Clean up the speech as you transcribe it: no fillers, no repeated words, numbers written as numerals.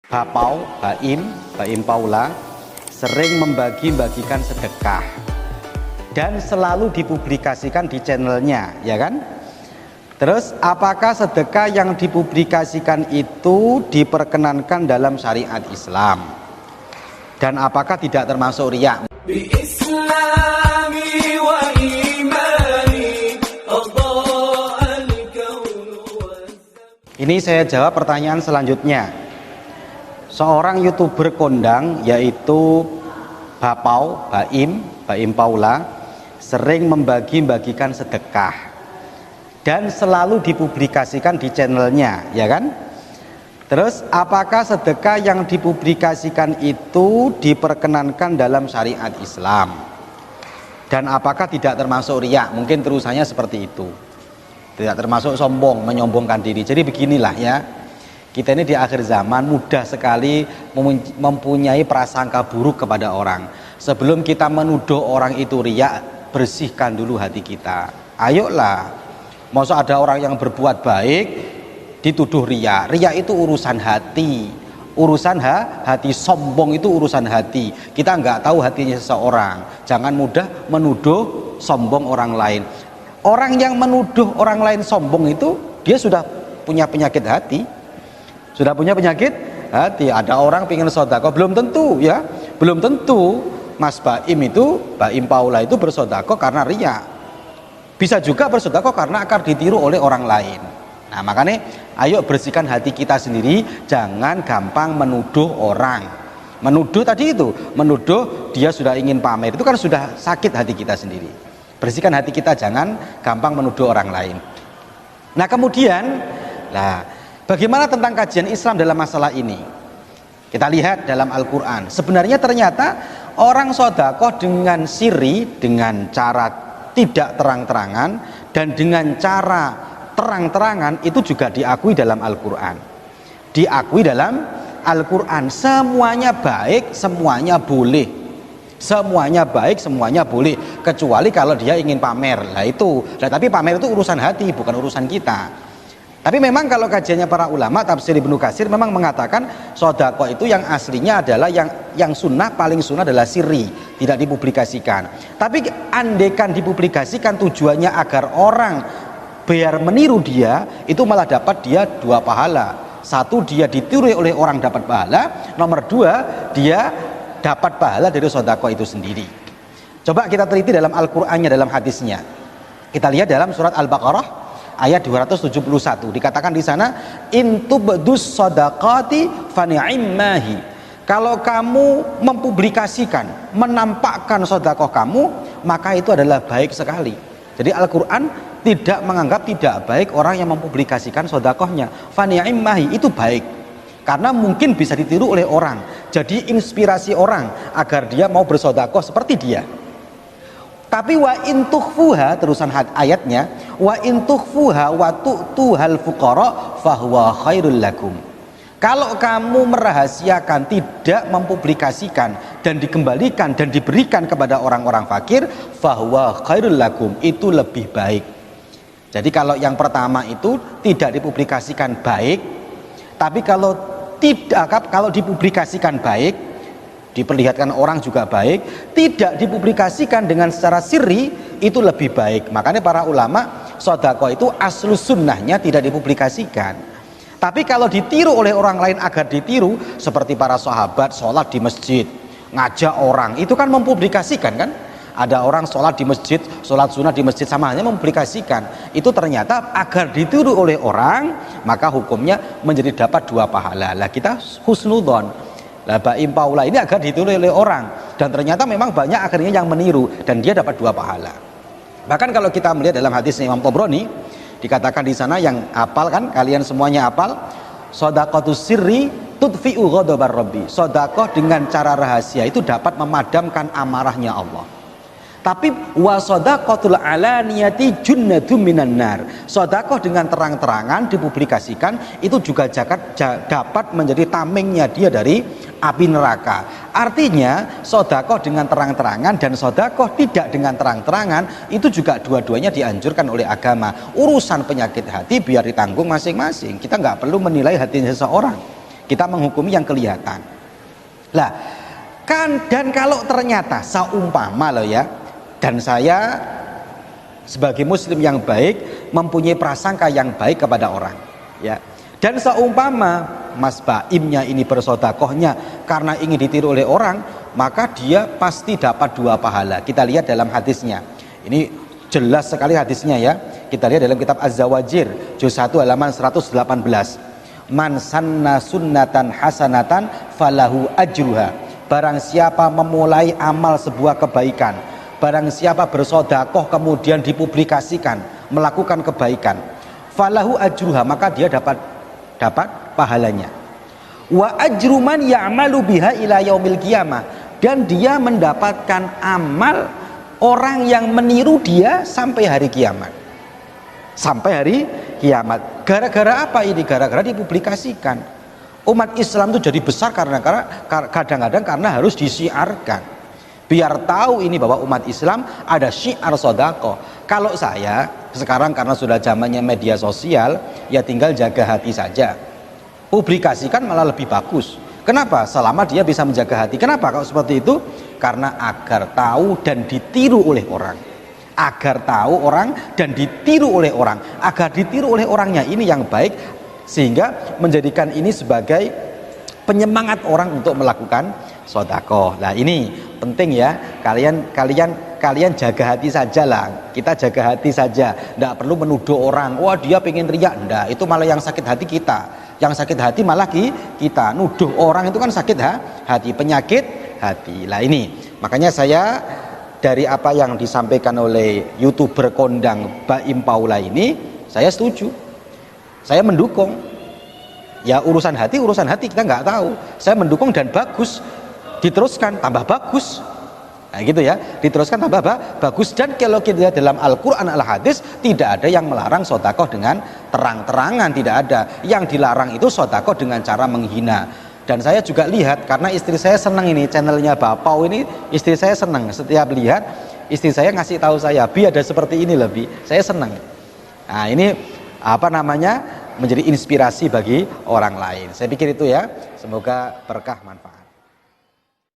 Bapau, Baim Paula sering membagi-bagikan sedekah dan selalu dipublikasikan di channelnya, ya kan? Terus apakah sedekah yang dipublikasikan itu diperkenankan dalam syariat Islam? Dan apakah tidak termasuk riya? Ini saya jawab pertanyaan selanjutnya. Seorang YouTuber kondang yaitu Bapau, Baim Paula sering membagi-bagikan sedekah dan selalu dipublikasikan di channelnya, ya kan? Terus apakah sedekah yang dipublikasikan itu diperkenankan dalam syariat Islam? Dan apakah tidak termasuk riya? Mungkin terusannya seperti itu. Tidak termasuk sombong, menyombongkan diri. Jadi beginilah ya. Kita ini di akhir zaman mudah sekali mempunyai prasangka buruk kepada orang. Sebelum kita menuduh orang itu riya, bersihkan dulu hati kita. Ayolah. Masa ada orang yang berbuat baik dituduh riya. Riya itu urusan hati. Urusan hati, sombong itu urusan hati. Kita nggak tahu hatinya seseorang. Jangan mudah menuduh sombong orang lain. Orang yang menuduh orang lain sombong itu dia sudah punya penyakit hati. Sudah punya penyakit hati. Ada orang pengen sodako, belum tentu ya, belum tentu Mas Baim Paula itu bersodako karena riya. Bisa juga bersodako karena akan ditiru oleh orang lain. Nah makanya ayo bersihkan hati kita sendiri, jangan gampang menuduh orang. Menuduh tadi itu, menuduh dia sudah ingin pamer, itu kan sudah sakit hati kita sendiri. Bersihkan hati kita, jangan gampang menuduh orang lain. Nah kemudian, bagaimana tentang kajian Islam dalam masalah ini? Kita lihat dalam Al-Quran. Sebenarnya ternyata orang sodakoh dengan siri, dengan cara tidak terang-terangan, dan dengan cara terang-terangan itu juga diakui dalam Al-Quran. Diakui dalam Al-Quran. Semuanya baik, semuanya boleh. Semuanya baik, semuanya boleh, kecuali kalau dia ingin pamer. Tapi pamer itu urusan hati, bukan urusan kita. Tapi memang kalau kajiannya para ulama, tafsir Ibnu Katsir memang mengatakan sodako itu yang aslinya adalah yang sunnah, paling sunnah adalah sirri, tidak dipublikasikan. Tapi andekan dipublikasikan tujuannya agar orang biar meniru dia, itu malah dapat dia dua pahala. Satu, dia ditiru oleh orang dapat pahala. Nomor dua, dia dapat pahala dari sodako itu sendiri. Coba kita teliti dalam Al-Qur'annya, dalam hadisnya. Kita lihat dalam surat Al-Baqarah ayat 271, dikatakan di sana, intubdus sodaqati fani'immahi. Kalau kamu mempublikasikan, menampakkan sodakoh kamu, maka itu adalah baik sekali. Jadi Al-Quran tidak menganggap tidak baik orang yang mempublikasikan sodakohnya. Fani'immahi, itu baik karena mungkin bisa ditiru oleh orang, jadi inspirasi orang agar dia mau bersodakoh seperti dia. Tapi wa in tukhfuha, terusan ayatnya, wa in tukhfuha wa tu'tuhal fuqara fahuwa khairul lakum. Kalau kamu merahasiakan, tidak mempublikasikan dan dikembalikan dan diberikan kepada orang-orang fakir, fahuwa khairul lakum, itu lebih baik. Jadi kalau yang pertama itu tidak dipublikasikan baik, tapi kalau dipublikasikan baik, diperlihatkan orang juga baik, tidak dipublikasikan dengan secara sirri, itu lebih baik. Makanya para ulama, sodako itu aslus sunnahnya tidak dipublikasikan. Tapi kalau ditiru oleh orang lain agar ditiru, seperti para sahabat sholat di masjid, ngajak orang, itu kan mempublikasikan kan? Ada orang sholat di masjid, sholat sunnah di masjid, sama hanya mempublikasikan. Itu ternyata agar ditiru oleh orang, maka hukumnya menjadi dapat dua pahala. Kita husnudon. Baim Paula ini agar ditiru oleh orang, dan ternyata memang banyak akhirnya yang meniru, dan dia dapat dua pahala. Bahkan kalau kita melihat dalam hadis Imam Tabrani, dikatakan di sana, yang hafal kan, kalian semuanya hafal, shadaqatus sirri tudfi'u ghadabar rabbi. Sedekah dengan cara rahasia itu dapat memadamkan amarahnya Allah. Tapi wasadaqatul alaniyati junnatun minan nar. Sedekah dengan terang-terangan dipublikasikan itu juga dapat menjadi tamengnya dia dari api neraka. Artinya sedekah dengan terang-terangan dan sedekah tidak dengan terang-terangan itu juga dua-duanya dianjurkan oleh agama. Urusan penyakit hati biar ditanggung masing-masing. Kita nggak perlu menilai hatinya seseorang. Kita menghukumi yang kelihatan. Lah, dan kalau ternyata seumpama loh ya, dan saya sebagai muslim yang baik mempunyai prasangka yang baik kepada orang, ya. Dan seumpama Mas Baimnya ini bersodakohnya karena ingin ditiru oleh orang, maka dia pasti dapat 2 pahala. Kita lihat dalam hadisnya. Ini jelas sekali hadisnya ya. Kita lihat dalam kitab Az-Zawajir juz 1 halaman 118. Man sanna sunnatan hasanatan falahu ajruha. Barang siapa memulai amal sebuah kebaikan, barang siapa bersodakoh kemudian dipublikasikan, melakukan kebaikan, falahu ajruha, maka dia dapat pahalanya. Wa ajru man ya'malu biha ila yaumil qiyamah, dan dia mendapatkan amal orang yang meniru dia sampai hari kiamat. Sampai hari kiamat. Gara-gara apa ini? Gara-gara dipublikasikan. Umat Islam itu jadi besar karena kadang-kadang karena harus disiarkan. Biar tahu ini bahwa umat Islam ada syiar sodako. Kalau saya sekarang karena sudah zamannya media sosial, ya tinggal jaga hati saja. Publikasikan malah lebih bagus. Kenapa? Selama dia bisa menjaga hati. Kenapa kalau seperti itu? Karena agar tahu dan ditiru oleh orang. Agar tahu orang dan ditiru oleh orang, agar ditiru oleh orangnya ini yang baik, sehingga menjadikan ini sebagai penyemangat orang untuk melakukan sedekah. Nah ini penting ya, kalian jaga hati saja lah. Kita jaga hati saja, tidak perlu menuduh orang, wah dia pengen riak, enggak, itu malah yang sakit hati kita. Yang sakit hati malah kita. Nuduh orang itu kan sakit hati, penyakit hati. Lah ini makanya saya dari apa yang disampaikan oleh YouTuber kondang Baim Paula ini, saya setuju, saya mendukung. Ya urusan hati kita nggak tahu. Saya mendukung dan bagus, diteruskan tambah bagus. Nah gitu ya, diteruskan tambah bagus. Dan kalau kita lihat dalam Al-Quran Al-Hadis, tidak ada yang melarang sedekah dengan terang-terangan, tidak ada. Yang dilarang itu sedekah dengan cara menghina. Dan saya juga lihat, karena istri saya senang ini channelnya Bapau ini, istri saya senang setiap lihat istri saya ngasih tahu saya, Bi ada seperti ini lebih, saya senang. Nah ini apa namanya, menjadi inspirasi bagi orang lain. Saya pikir itu ya, semoga berkah manfaat.